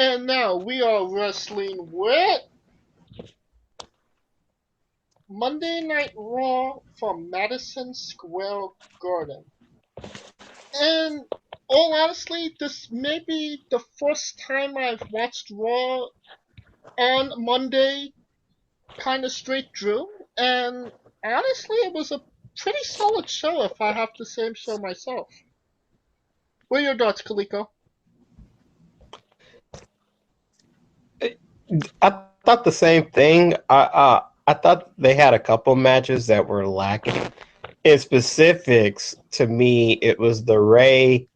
And now we are wrestling with Monday Night Raw from Madison Square Garden. And all honestly, this may be the first time I've watched Raw on Monday kind of straight through. And honestly, it was a pretty solid show, if I have to say so myself. What are your thoughts, Kaliko? I thought the same thing. I thought they had a couple matches that were lacking. In specifics, to me, it was the Ray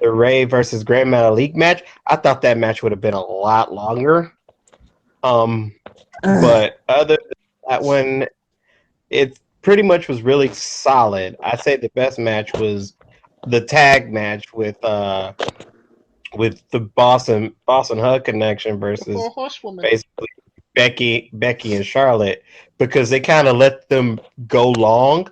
versus Grand Metalik match. I thought that match would have been a lot longer. But other than that one, it pretty much was really solid. I'd say the best match was the tag match with the Boston Hug Connection versus basically Becky and Charlotte, because they kind of let them go long.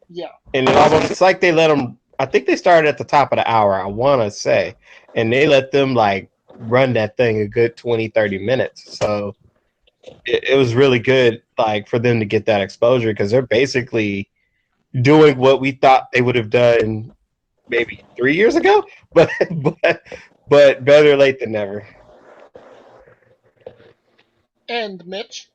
Yeah. And it's like they let them. I think they started at the top of the hour, I want to say, and they let them like run that thing a good 20, 30 minutes. So it was really good, like, for them to get that exposure, because they're basically doing what we thought they would have done maybe 3 years ago, but better late than never. And Mitch?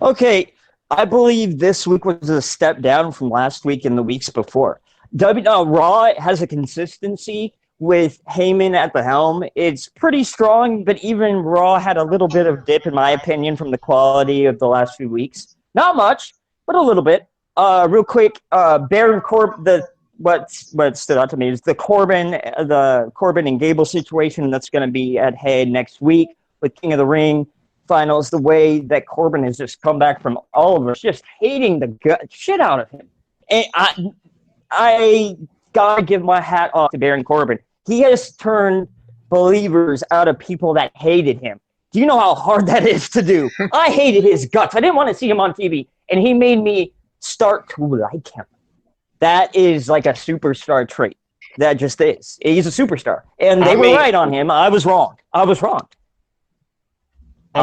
Okay, I believe this week was a step down from last week and the weeks before. Raw has a consistency with Heyman at the helm. It's pretty strong, but even Raw had a little bit of dip, in my opinion, from the quality of the last few weeks. Not much, but a little bit. Real quick, Baron Corbin. What stood out to me is the Corbin and Gable situation that's going to be at head next week with King of the Ring finals. The way that Corbin has just come back from all of us just hating the shit out of him, and I gotta give my hat off to Baron Corbin. He has turned believers out of people that hated him. Do you know how hard that is to do? I hated his guts. I didn't want to see him on TV, and he made me start to like him. That is like a superstar trait. That just is. He's a superstar. And they were right on him. I was wrong. I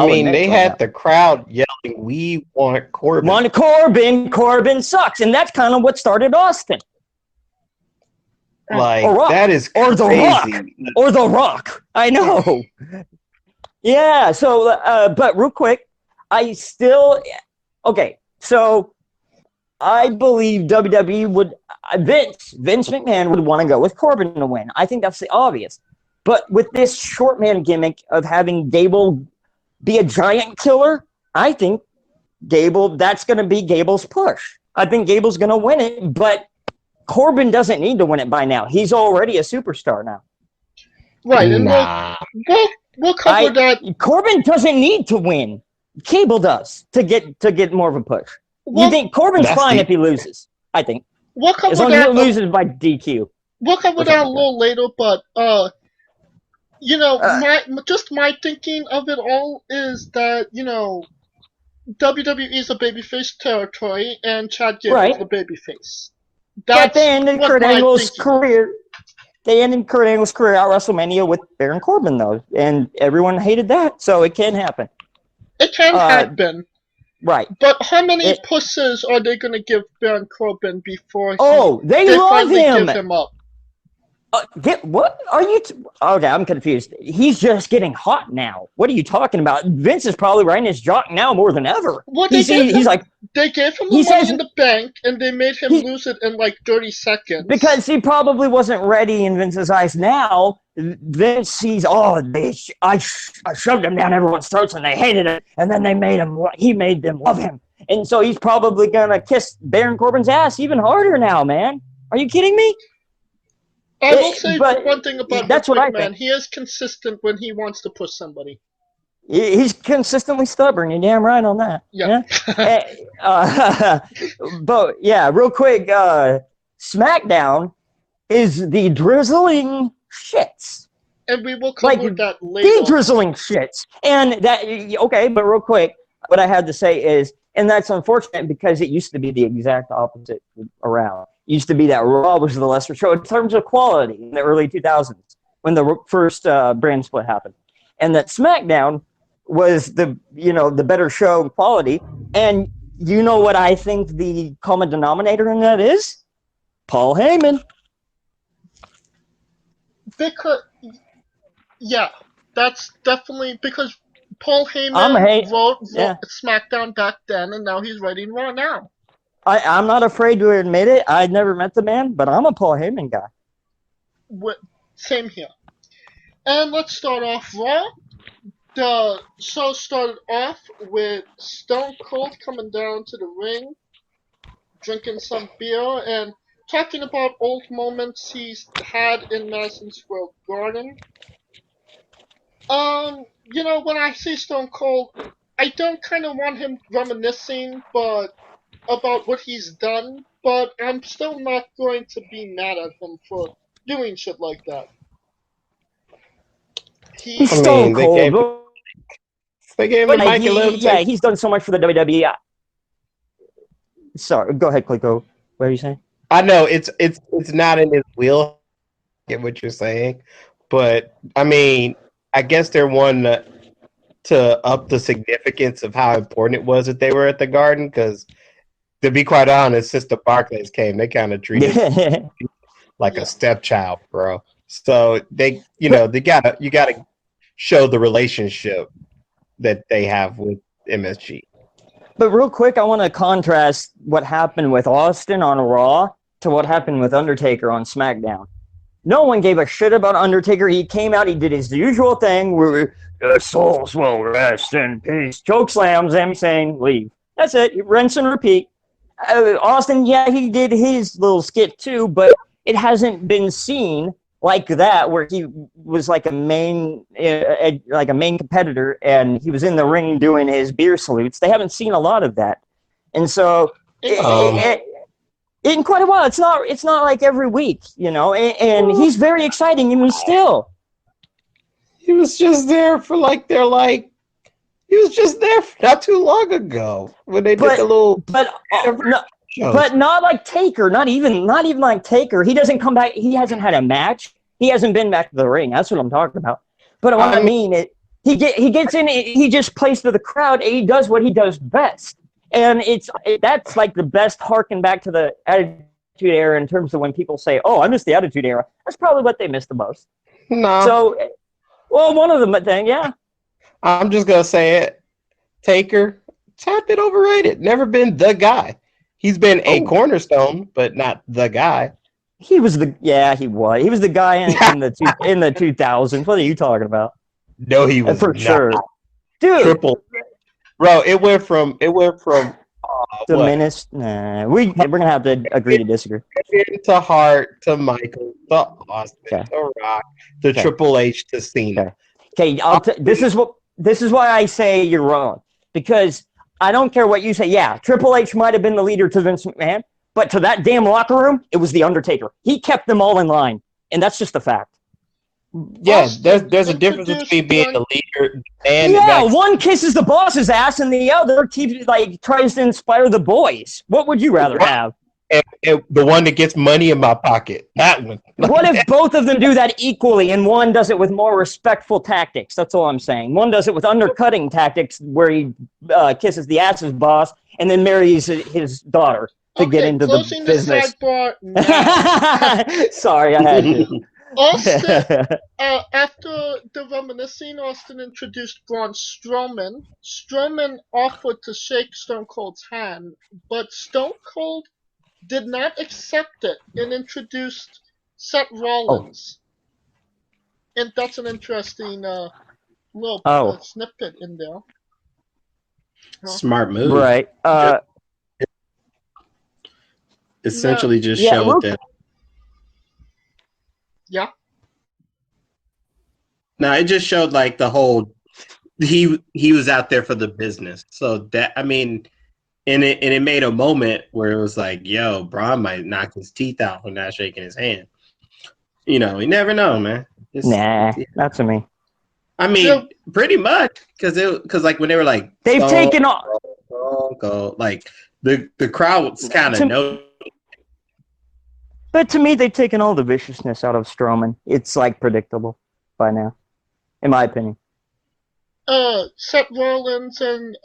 mean, they had the crowd yelling, "We want Corbin." Want Corbin. Corbin sucks. And that's kind of what started Austin. Like, that is crazy. Or The Rock. I know. Yeah, so, but real quick, so I believe WWE would, Vince McMahon would want to go with Corbin to win. I think that's the obvious. But with this short man gimmick of having Gable be a giant killer, I think that's going to be Gable's push. I think Gable's going to win it, but Corbin doesn't need to win it by now. He's already a superstar now. Right, and we'll cover that. Corbin doesn't need to win. Gable does to get more of a push. You think Corbin's fine if he loses? I think. We'll cover as long as he loses by DQ. We'll cover that a little later, but my thinking of it all is that WWE is a babyface territory, and Chad Gable is a babyface. But they ended Kurt Angle's career. They ended Kurt Angle's career at WrestleMania with Baron Corbin, though, and everyone hated that. So it can happen. It can happen. Right. But how many pushes are they going to give Baron Corbin before they love him. Give him up? What are you? Okay, I'm confused. He's just getting hot now. What are you talking about? Vince is probably riding his jock now more than ever. Well, they gave him the money in the bank, and they made him lose it in like 30 seconds. Because he probably wasn't ready in Vince's eyes now. Vince sees, I shoved him down everyone's throats, and they hated it, and then he made them love him. And so he's probably going to kiss Baron Corbin's ass even harder now, man. Are you kidding me? I will say one thing about that's what I think. He is consistent when he wants to push somebody. He's consistently stubborn. You're damn right on that. Yeah. But yeah, real quick, SmackDown is the drizzling shits. And we will cover that later. The drizzling shits. And but real quick, what I had to say is, and that's unfortunate because it used to be the exact opposite around. It used to be that Raw was the lesser show in terms of quality in the early 2000s when the first brand split happened. and that SmackDown was the better show in quality. And you know what I think the common denominator in that is? Paul Heyman. Because yeah, that's definitely because Paul Heyman wrote SmackDown back then, and now he's writing Raw now. I'm not afraid to admit it. I never met the man, but I'm a Paul Heyman guy. Same here. And let's start off Raw. The show started off with Stone Cold coming down to the ring, drinking some beer, and talking about old moments he's had in Madison Square Garden. When I see Stone Cold, I don't kind of want him reminiscing, but about what he's done, but I'm still not going to be mad at him for doing shit like that. He's Stone Cold. They gave him Mike and yeah, he's done so much for the WWE. Sorry, go ahead, Clicko. What are you saying? I know it's not in his wheel. I get what you're saying, but I mean, I guess they're one to up the significance of how important it was that they were at the Garden. Because to be quite honest, since the Barclays came, they kind of treated like a stepchild, bro. So they gotta show the relationship that they have with MSG. But real quick, I want to contrast what happened with Austin on Raw to what happened with Undertaker on SmackDown. No one gave a shit about Undertaker. He came out, he did his usual thing where your souls will rest in peace. Choke slams him saying, leave. That's it. Rinse and repeat. Austin, yeah, he did his little skit too, but it hasn't been seen like that, where he was like a main competitor, and he was in the ring doing his beer salutes. They haven't seen a lot of that, and so in quite a while, it's not like every week, And he's very exciting, even still. He was just there for he was just there not too long ago when they did the little. But not like Taker, not even like Taker. He doesn't come back. He hasn't had a match. He hasn't been back to the ring. That's what I'm talking about. But what I mean, he gets in. He just plays to the crowd. And he does what he does best, and that's like the best harken back to the Attitude Era in terms of when people say, "Oh, I miss the Attitude Era." That's probably what they miss the most. No. So, well, one of them, then, yeah. I'm just gonna say it. Taker, tad bit overrated. Never been the guy. He's been a cornerstone, but not the guy. He was the guy in the 2000s. What are you talking about? No, he was for not. Sure, dude. Triple, bro. It went from the menace. Nah, we're gonna have to agree to disagree. To Hart, to Michael, to Austin, to Rock, to Triple H, to Cena. Okay, this is why I say you're wrong, because I don't care what you say. Yeah, Triple H might have been the leader to Vince McMahon, but to that damn locker room, it was The Undertaker. He kept them all in line, and that's just a fact. Yeah, there's a difference between being the leader and one kisses the boss's ass, and the other tries to inspire the boys. What would you rather have? And the one that gets money in my pocket, that one. What if both of them do that equally, and one does it with more respectful tactics? That's all I'm saying. One does it with undercutting tactics, where he kisses the ass's boss and then marries his daughter to get into the business. Sorry, I had to. Austin, after the reminiscing, Austin introduced Braun Strowman. Strowman offered to shake Stone Cold's hand, but Stone Cold did not accept it and introduced Seth Rollins. And that's an interesting little snippet in there. Smart move. Right. Essentially just showed that. Yeah. No, it just showed like the whole he was out there for the business. So that, I mean, and it made a moment where it was like, yo, Braun might knock his teeth out for not shaking his hand. You never know, man. Not to me. I mean, pretty much, because like when they were like, they've taken off, like the crowd's kind of know. But to me, they've taken all the viciousness out of Strowman. It's like predictable by now, in my opinion. Seth Rollins and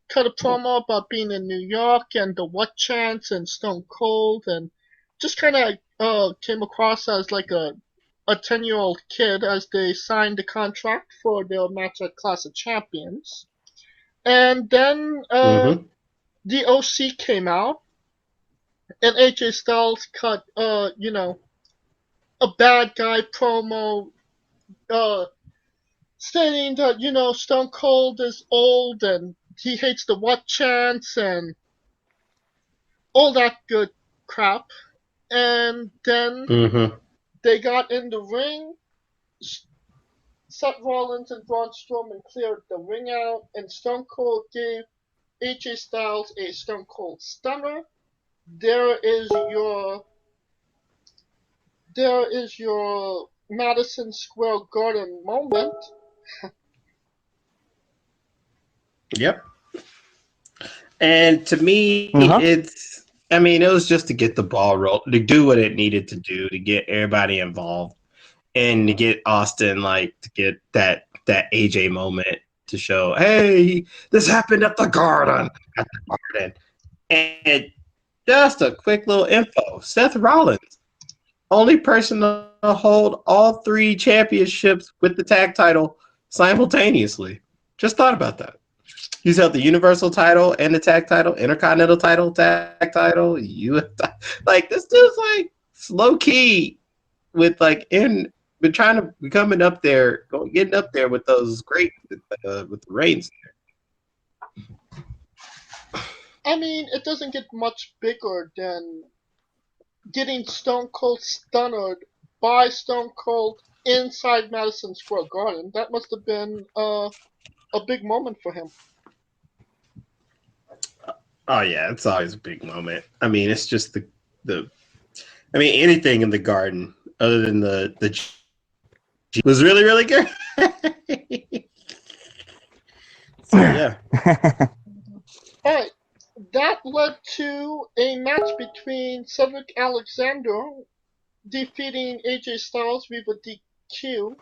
cut a promo about being in New York and the What Chance and Stone Cold, and just kind of came across as like a 10-year-old kid as they signed the contract for their match at Clash of Champions. And then the OC came out, and AJ Styles cut a bad guy promo, stating that Stone Cold is old and he hates the What Chance and all that good crap. And then they got in the ring. Seth Rollins and Braun Strowman cleared the ring out, and Stone Cold gave AJ Styles a Stone Cold Stunner. There is your Madison Square Garden moment. Yep. And to me, it was just to get the ball rolled, to do what it needed to do, to get everybody involved, and to get Austin, to get that AJ moment to show, hey, this happened at the Garden. And just a quick little info. Seth Rollins, only person to hold all 3 championships with the tag title simultaneously. Just thought about that. He's held the Universal title and the tag title, Intercontinental title, tag title, US. This dude's low key with been trying to becoming up there, getting up there with those great with the reigns. I mean, it doesn't get much bigger than getting Stone Cold stunned by Stone Cold inside Madison Square Garden. That must have been a big moment for him. Oh yeah, it's always a big moment. I mean, it's just anything in the Garden other than the was really, really good. So yeah. Alright. That led to a match between Cedric Alexander defeating AJ Styles with a DQ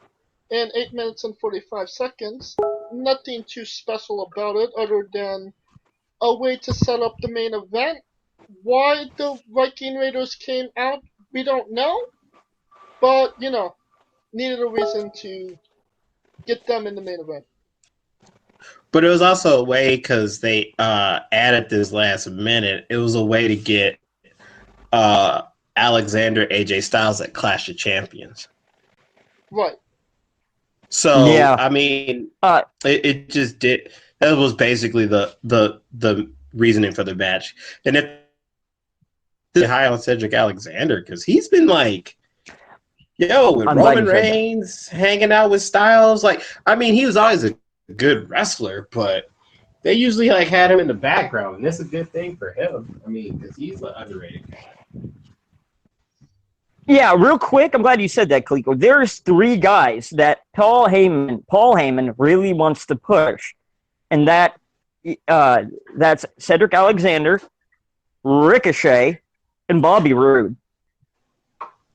in 8 minutes and 45 seconds. Nothing too special about it other than a way to set up the main event. Why the Viking Raiders came out, we don't know. But, needed a reason to get them in the main event. But it was also a way, because they added this last minute, it was a way to get Alexander AJ Styles at Clash of Champions. Right. So, yeah. I mean, it just did. That was basically the reasoning for the match. And if high on Cedric Alexander, because he's been with Roman Reigns hanging out with Styles. He was always a good wrestler, but they usually had him in the background, and that's a good thing for him. I mean, because he's an underrated guy. Yeah, real quick, I'm glad you said that, Cleco. There's 3 guys that Paul Heyman really wants to push, and that's Cedric Alexander, Ricochet, and Bobby Roode.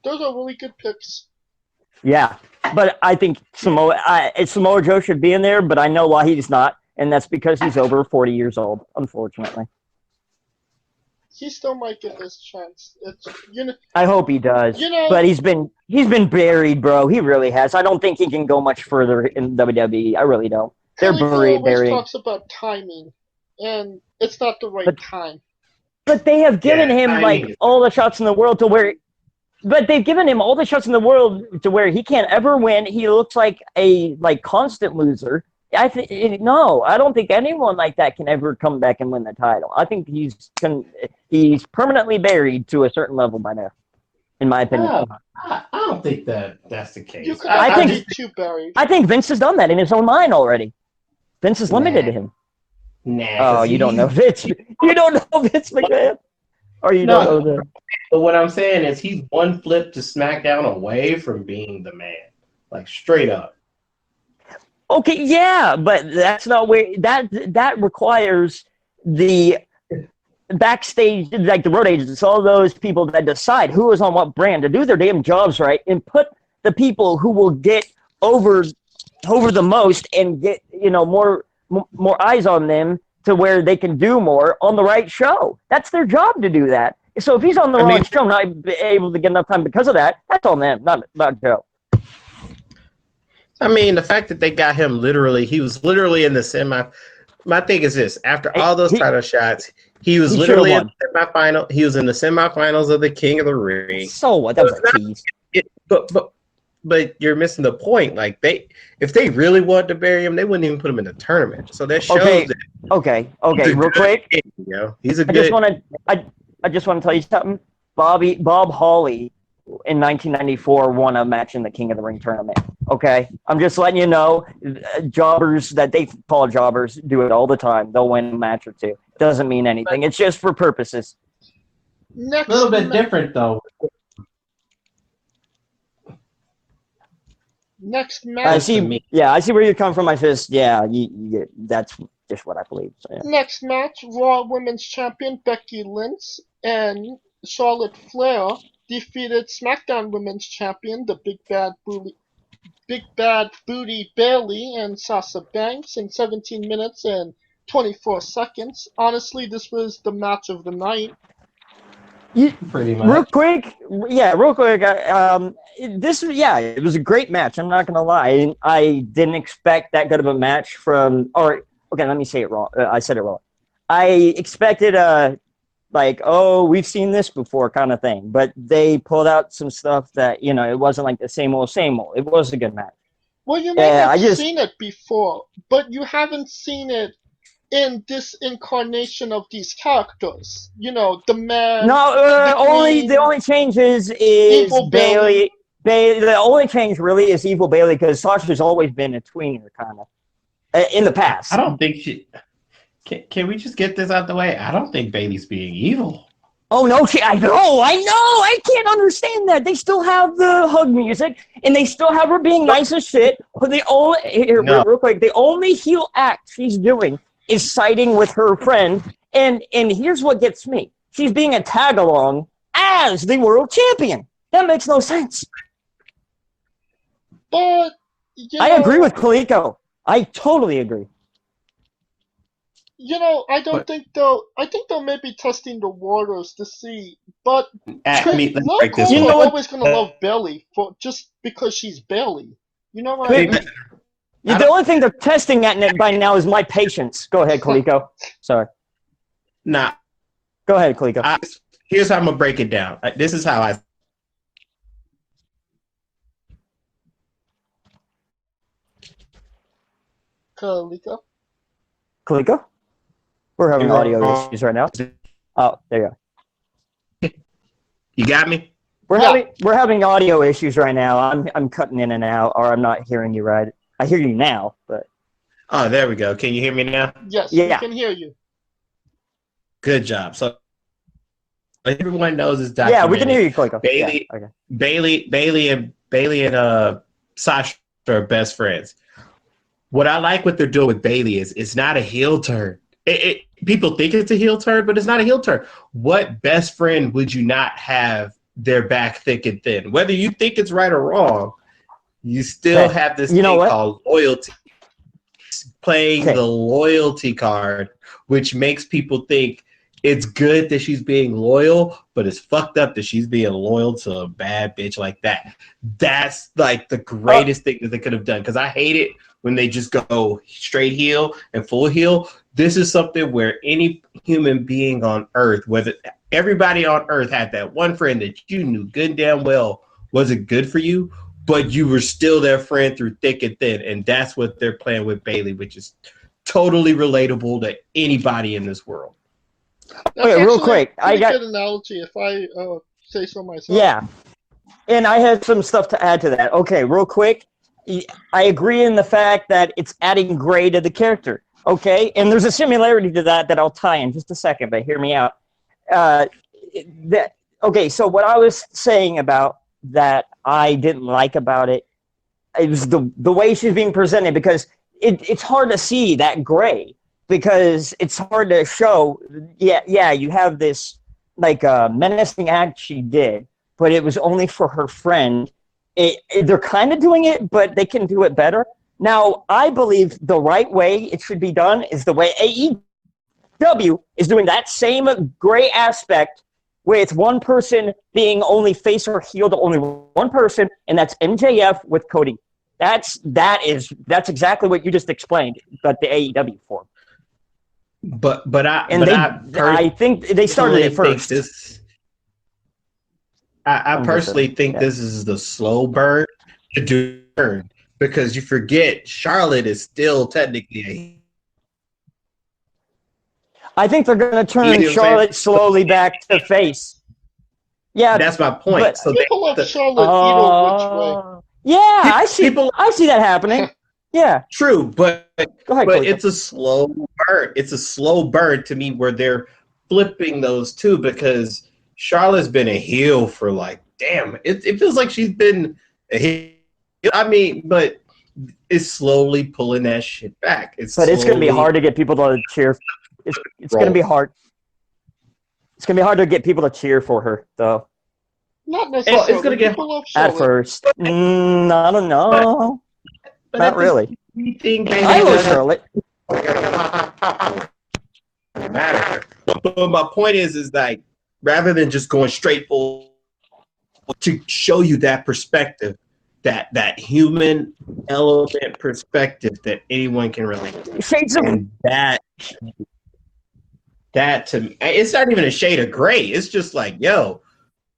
Those are really good picks. Yeah, but I think Samoa Joe should be in there, but I know why he's not, and that's because he's over 40 years old, unfortunately. He still might get this chance. I hope he does. But he's been buried, bro. He really has. I don't think he can go much further in WWE. I really don't. They're buried. Always talks about timing, and it's not the right time. But they have given him all the shots in the world to where. But they've given him all the shots in the world to where he can't ever win. He looks like a constant loser. I don't think anyone like that can ever come back and win the title. I think he's permanently buried to a certain level by now, in my opinion. No, I don't think that's the case. I think Vince has done that in his own mind already. Vince is limited to him. Nah. Oh, you don't know Vince. You don't know Vince McMahon. Or you don't know that. But what I'm saying is he's one flip to SmackDown away from being the man. Straight up. Okay, yeah, but that's not where that requires the backstage, the road agents, all those people that decide who is on what brand to do their damn jobs right and put the people who will get over over the most and get more eyes on them to where they can do more on the right show. That's their job to do that. So if he's on the wrong show, not able to get enough time because of that, that's on them, not Joe. I mean, the fact that they got him he was literally in the semi. My thing is this: after all those title shots, he was literally in the semifinal. He was in the semifinals of the King of the Ring. So what? That was a tease. But you're missing the point. Like if they really wanted to bury him, they wouldn't even put him in the tournament. So that shows that. Okay. Real quick, he's a good. I just want to tell you something. Bob Hawley in 1994 won a match in the King of the Ring tournament. Okay, I'm just letting you know, jobbers that they call jobbers do it all the time. They'll win a match or two. Doesn't mean anything. It's just for purposes. A little bit different though. Next match. I see where you're coming from. That's just what I believe. So, yeah. Next match, Raw Women's Champion Becky Lynch and Charlotte Flair defeated SmackDown Women's Champion, the Big Bad Booty Bayley and Sasha Banks in 17 minutes and 24 seconds. Honestly, this was the match of the night. Pretty much. Real quick. It was a great match. I'm not gonna lie. I didn't expect that good of a match let me say it wrong. I said it wrong. I expected we've seen this before kind of thing, but they pulled out some stuff that it wasn't like the same old. It was a good match. Well, you may have seen it before, but you haven't seen it in this incarnation of these characters. The man. No, the only change is Bayley. The only change really is Evil Bayley because Sasha's always been a tweener kind of in the past. I don't think she. Can we just get this out the way? I don't think Bayley's being evil. Oh no, I know. I can't understand that. They still have the hug music, and they still have her being nice as shit. But real quick, the only heel act she's doing is siding with her friend. And here's what gets me: she's being a tag along as the world champion. That makes no sense. But I agree with Kaliko. I totally agree. I don't think they'll. I think they'll maybe testing the waters to see. But Loco's always gonna love Bayley just because she's Bayley. You know what I mean? The only thing they're testing at by now is my patience. Go ahead, Kaliko. Sorry. Nah. Go ahead, Kaliko. Here's how I'm gonna break it down. This is how I. Kaliko? We're having audio issues right now. Oh, there you go. You got me? We're having audio issues right now. I'm cutting in and out, or I'm not hearing you right. I hear you now, but. Oh, there we go. Can you hear me now? Yes, we can hear you. Good job. So everyone knows this documentary. Yeah, we can hear you, Kaliko. Bayley and Sasha are best friends. What I like what they're doing with Bayley is it's not a heel turn. People think it's a heel turn, but it's not a heel turn. What best friend would you not have their back thick and thin? Whether you think it's right or wrong, you still have this thing called loyalty. Playing the loyalty card, which makes people think it's good that she's being loyal, but it's fucked up that she's being loyal to a bad bitch like that. That's like the greatest thing that they could have done, because I hate it when they just go straight heel and full heel. This is something where any human being on earth, whether everybody on earth had that one friend that you knew good and damn well wasn't good for you, but you were still their friend through thick and thin. And that's what they're playing with Bayley, which is totally relatable to anybody in this world. Okay, real quick. I got a good analogy if I say so myself. Yeah. And I had some stuff to add to that. Okay, real quick. I agree in the fact that it's adding gray to the character. Okay, and there's a similarity to that I'll tie in just a second, but hear me out. Okay, so what I was saying about that I didn't like about it was the way she's being presented, because it's hard to see that gray, because it's hard to show. Yeah, you have this like menacing act she did, but it was only for her friend. They're kind of doing it, but they can do it better. Now, I believe the right way it should be done is the way AEW is doing that same gray aspect with one person being only face or heel to only one person, and that's MJF with Cody. That's exactly what you just explained, but the AEW form. I think they started it first. I personally think this is the slow burn to do burn, because you forget Charlotte is still technically I think they're going to turn Charlotte slowly back to face. Yeah, that's my point. So people love Charlotte either which way. Yeah, I see that happening. Yeah, true, but go ahead, but it's a slow burn. It's a slow burn to me where they're flipping those two, because Charlotte's been a heel for like, damn, it feels like she's been a heel. I mean, but it's slowly pulling that shit back. It's going to be hard to get people to cheer. It's going to be hard. It's going to be hard to get people to cheer for her, though. Not necessarily. It's going to get at first. I don't know. But not really. I love Charlotte. Matter. But my point is like, rather than just going straight full, to show you that perspective, that human element perspective that anyone can relate to. Shades of that to me, it's not even a shade of gray. It's just like, yo,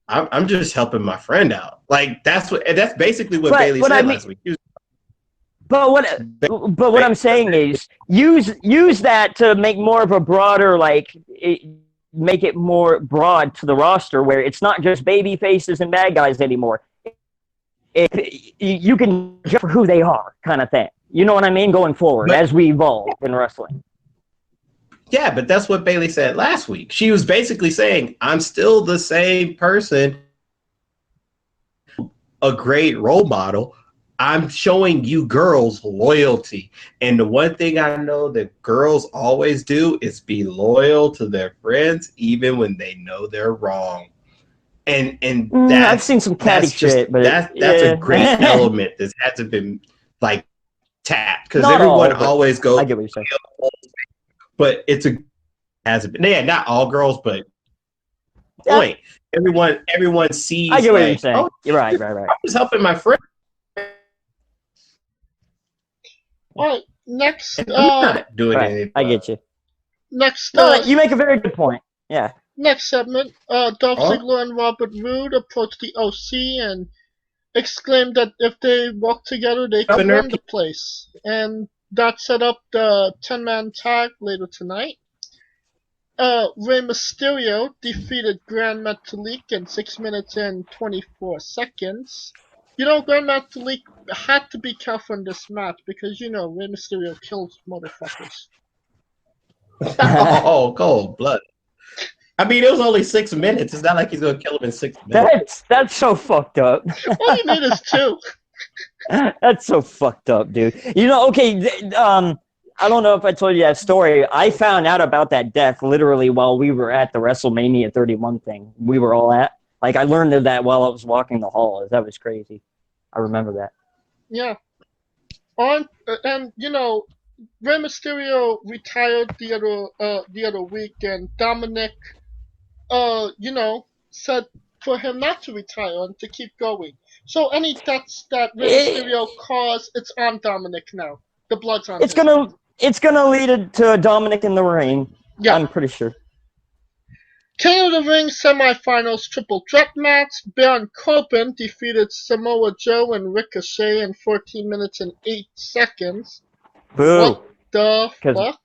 I'm just helping my friend out. Like that's basically what Bailey said last week. But what I'm saying is use that to make more of a broader, make it more broad to the roster, where it's not just baby faces and bad guys anymore. You can judge for who they are, kind of thing. You know what I mean? Going forward, as we evolve in wrestling. Yeah, but that's what Bailey said last week. She was basically saying, I'm still the same person, a great role model. I'm showing you girls loyalty. And the one thing I know that girls always do is be loyal to their friends, even when they know they're wrong. And I've seen some catty shit, but that's a great element that hasn't been like tapped, because everyone always goes. I get what you're saying. But hasn't been. Yeah, not all girls, but point. Everyone sees. I get what you're saying. Oh, you're right. I was helping my friend. All right, next. I'm not doing anything. I get you. Next. You make a very good point. Yeah. Next segment, Dolph Ziggler and Robert Roode approached the OC and exclaimed that if they worked together, they could win the place. And that set up the 10-man tag later tonight. Rey Mysterio defeated Grand Metalik in 6 minutes and 24 seconds. Grand Metalik had to be careful in this match because, Rey Mysterio kills motherfuckers. Oh, cold blood. I mean, it was only 6 minutes. It's not like he's going to kill him in 6 minutes. That's so fucked up. All you need is 2. That's so fucked up, dude. Okay, I don't know if I told you that story. I found out about that death literally while we were at the WrestleMania 31 thing we were all at. Like, I learned of that while I was walking the hall. That was crazy. I remember that. Yeah. And, Rey Mysterio retired the other week, and Dominic, said for him not to retire and to keep going. So any deaths that Rey Mysterio caused, it's on Dominic now. The blood's on him. It's gonna lead to Dominic in the ring. Yeah. I'm pretty sure. King of the Ring semifinals triple threat match. Baron Corbin defeated Samoa Joe and Ricochet in 14 minutes and 8 seconds. Boo. What the fuck?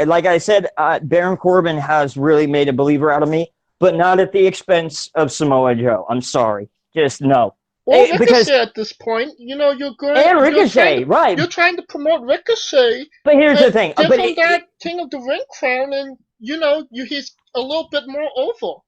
Like I said, Baron Corbin has really made a believer out of me, but not at the expense of Samoa Joe. I'm sorry. Just no. Well, Ricochet at this point, you're good. And Ricochet, right. You're trying to promote Ricochet. But here's the thing. Give him that King of the Ring crown, and, he's a little bit more over.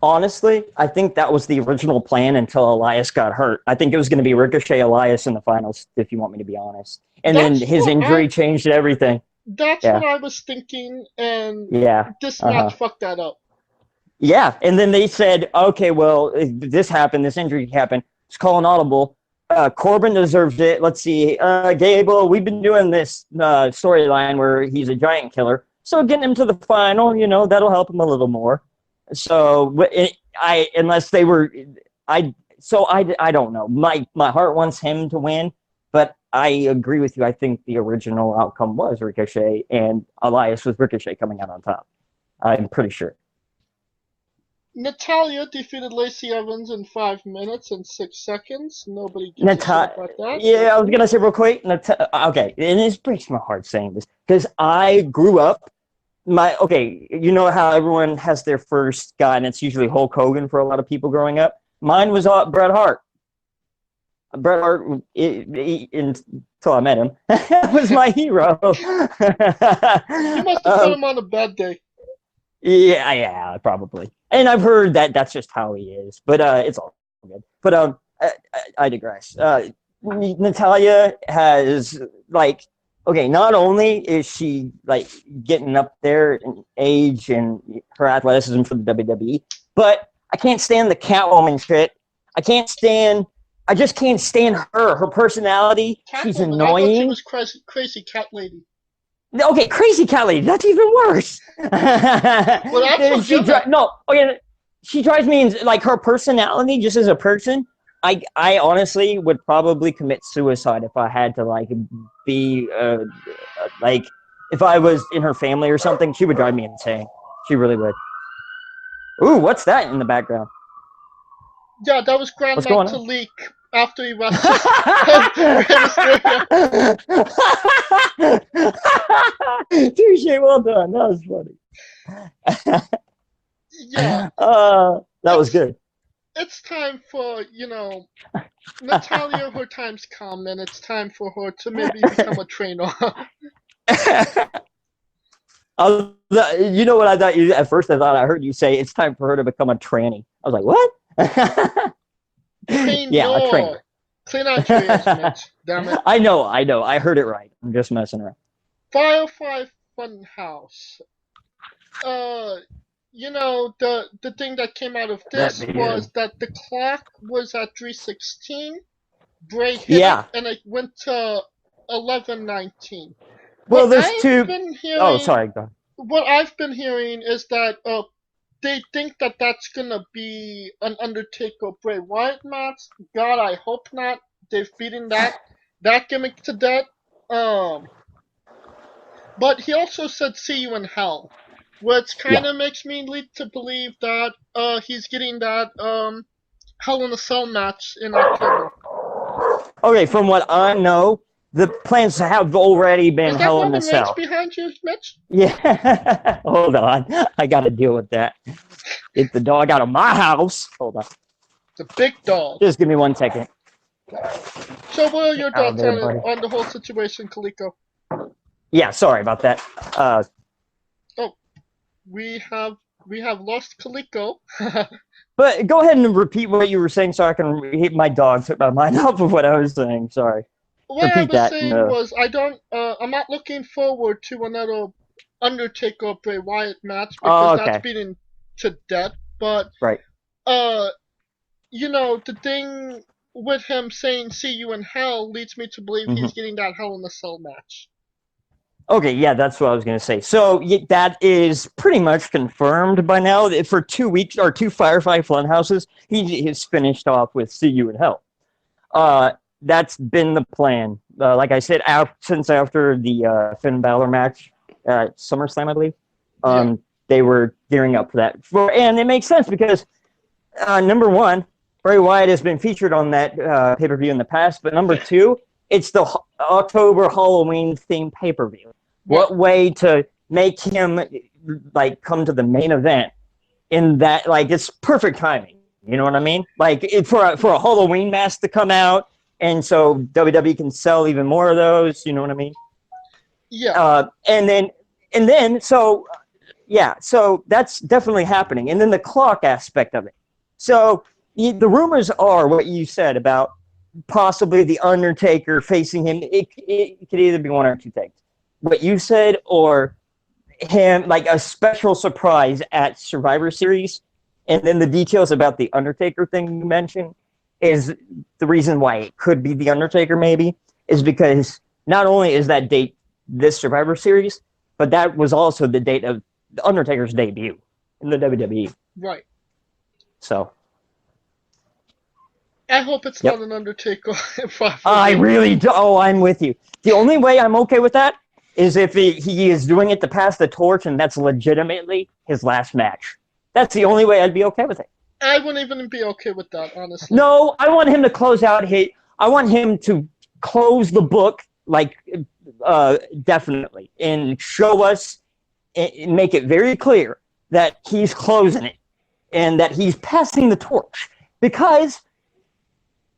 Honestly, I think that was the original plan until Elias got hurt. I think it was going to be Ricochet Elias in the finals, if you want me to be honest. And then his injury changed everything. That's what I was thinking, and this match fucked that up. Yeah, and then they said, okay, well, this happened, this injury happened. Let's call an audible. Corbin deserves it. Let's see. Gable, we've been doing this storyline where he's a giant killer. So getting him to the final, that'll help him a little more. So unless they were, I don't know. My heart wants him to win, but I agree with you. I think the original outcome was Ricochet, and Elias with Ricochet coming out on top. I'm pretty sure. Natalia defeated Lacey Evans in 5 minutes and 6 seconds. Nobody gives a shit about that. Yeah, I was gonna say real quick. Okay, and it breaks my heart saying this because I grew up. You know how everyone has their first guy, and it's usually Hulk Hogan for a lot of people growing up. Mine was Bret Hart. Bret Hart, until I met him, was my hero. You must have put him on a bad day. Yeah, probably. And I've heard that that's just how he is, but it's all good. But I digress. Natalia has not only is she getting up there in age and her athleticism for the WWE, but I can't stand the Catwoman shit. I just can't stand her. Her personality. Catwoman, she's annoying. I thought she was crazy cat lady. Okay, crazy cat lady. That's even worse. Well, she drives me her personality just as a person. I honestly would probably commit suicide if I had to be if I was in her family or something. She would drive me insane. She really would. Ooh, what's that in the background? Yeah, that was Grandma Talik after he wrestled. Touche, well done. That was funny. Yeah. That was good. It's time for, Natalia, her time's come, and it's time for her to maybe become a trainer. You know what I thought at first I thought I heard you say it's time for her to become a tranny. I was like, what? Yeah, a trainer. Clean out your ears, Mitch. Damn it. I know. I heard it right. I'm just messing around. Firefly Funhouse. The thing that came out of this was that the clock was at 3:16. Bray hit it, and it went to 11:19. Well, there's two. Oh, sorry. Go ahead. What I've been hearing is that they think that that's gonna be an Undertaker Bray Wyatt match. God, I hope not. They've beaten that gimmick to death. But he also said, "See you in hell," which kind of makes me lead to believe that he's getting that Hell in a Cell match in October. Okay, from what I know, the plans have already been Hell in a Cell. Is that behind you, Mitch? Yeah. Hold on. I got to deal with that. Get the dog out of my house. Hold on. The big dog. Just give me 1 second. So what are your thoughts on the whole situation, Kaliko? Yeah, sorry about that. We have lost Kaliko. But go ahead and repeat what you were saying so I can my dog took my mind off of what I was saying. Sorry. What I was saying was I'm not looking forward to another Undertaker Bray Wyatt match because that's beaten to death. But right. The thing with him saying "See you in hell" leads me to believe he's getting that Hell in a Cell match. Okay, yeah, that's what I was going to say. So that is pretty much confirmed by now. For 2 weeks or 2 Firefly Funhouses, he has finished off with "See You in Hell." That's been the plan. Like I said, since after the Finn Balor match at SummerSlam, I believe, they were gearing up for that. And it makes sense because, number one, Bray Wyatt has been featured on that pay-per-view in the past, but number two, it's the October Halloween themed pay-per-view. What way to make him come to the main event in that it's perfect timing. You know what I mean? For a Halloween mask to come out, and so WWE can sell even more of those. You know what I mean? Yeah. So that's definitely happening. And then the clock aspect of it. So the rumors are what you said about possibly the Undertaker facing him. It could either be one or two things. What you said, or him a special surprise at Survivor Series, and then the details about the Undertaker thing you mentioned. is the reason why it could be The Undertaker, maybe, is because not only is that date this Survivor Series, but that was also the date of The Undertaker's debut in the WWE. Right. So. I hope it's Yep. not an Undertaker. I really do. Oh, I'm with you. The only way I'm okay with that is if he is doing it to pass the torch and that's legitimately his last match. That's the only way I'd be okay with it. I wouldn't even be okay with that, honestly. No, I want him to close out I want him to close the book, like, definitely, and show us, and make it very clear that he's closing it and that he's passing the torch. Because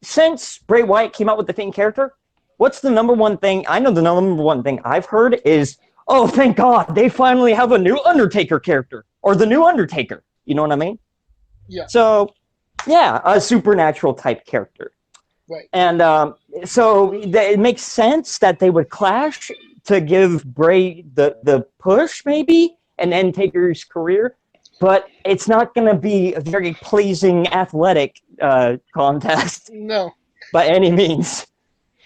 since Bray Wyatt came out with the Fiend character, what's the number one thing? I know the number one thing I've heard is, oh, thank God, they finally have a new Undertaker character, or the new Undertaker. You know what I mean? Yeah. So, yeah, a supernatural type character. Right. And so it makes sense that they would clash to give Bray the push, maybe, and end Taker's career. But it's not going to be a very pleasing athletic contest. No. By any means.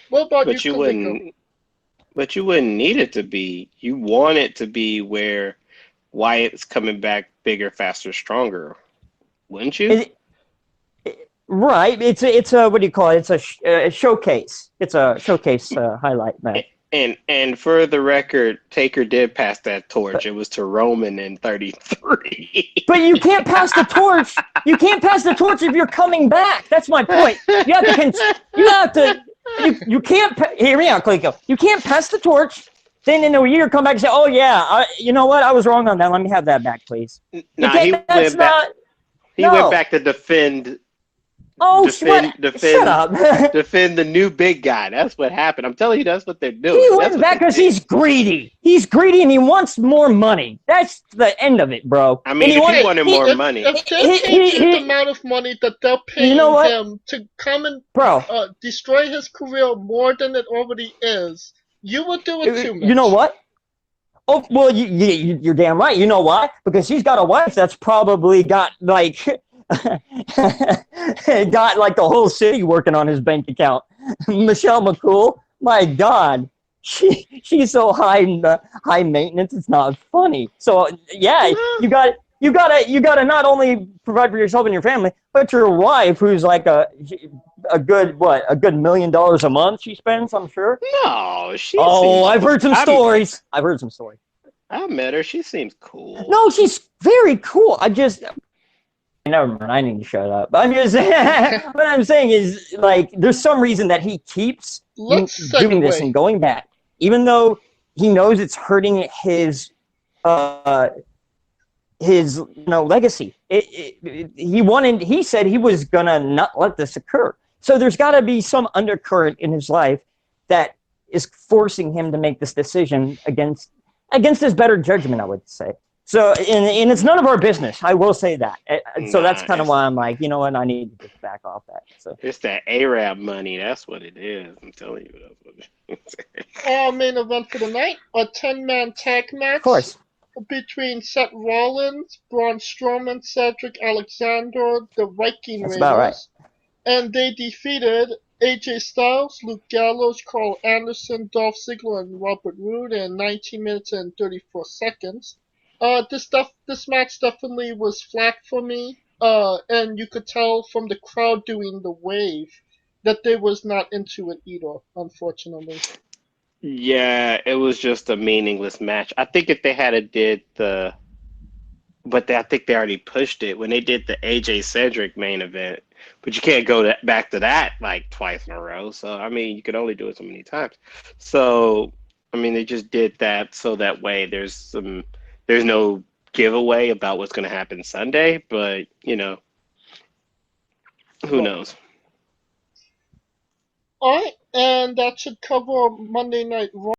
What about but you, you wouldn't. But you wouldn't need it to be. You want it to be where Wyatt's coming back bigger, faster, stronger, wouldn't you? Right. It's a what do you call it? It's a showcase. It's a showcase highlight match. And for the record, Taker did pass that torch. It was to Roman in 33. But you can't pass the torch. You can't pass the torch if you're coming back. That's my point. You have to. You can't. Hear me out, Cleo. You can't pass the torch. Then in a year, come back and say, "Oh yeah, you know what? I was wrong on that. Let me have that back, please." Nah, he went back. He went back to defend. Shut up. Defend the new big guy. That's what happened. I'm telling you, that's what they're doing. He went back because he's greedy. He's greedy and he wants more money. That's the end of it, bro. I mean, if he wanted more money. If they paid you the amount of money that they're paying him to come and destroy his career more than it already is, you would do it too much. You know what? Oh, well, you're damn right. You know why? Because he's got a wife that's probably got, like... got like the whole city working on his bank account. Michelle McCool, my God, she's so high maintenance. It's not funny. So yeah, you gotta not only provide for yourself and your family, but your wife, who's like a good $1 million a month she spends. I'm sure. No, I've heard some stories. I met her. She seems cool. No, she's very cool. Never mind, I need to shut up. I'm just what I'm saying is, like, there's some reason that he keeps doing this and going back, even though he knows it's hurting his legacy. He said he was gonna not let this occur. So there's got to be some undercurrent in his life that is forcing him to make this decision against his better judgment, I would say. So, and it's none of our business. I will say that. So that's kind of why I'm like, you know what? I need to just back off that. So it's that Arab money. That's what it is. I'm telling you, that's what it is. Main event for the night: a 10-man tag match. Of course. Between Seth Rollins, Braun Strowman, Cedric Alexander, the Viking Raiders. About right. And they defeated AJ Styles, Luke Gallows, Carl Anderson, Dolph Ziggler, and Robert Roode in 19 minutes and 34 seconds. This match definitely was flat for me, and you could tell from the crowd doing the wave that they was not into it either, unfortunately. Yeah, it was just a meaningless match. I think if they had I think they already pushed it when they did the AJ Cedric main event, but you can't go back to that like twice in a row. So, I mean, you can only do it so many times. So, I mean, they just did that so that way there's no giveaway about what's going to happen Sunday, but, you know, who knows? All right, and that should cover Monday Night Raw.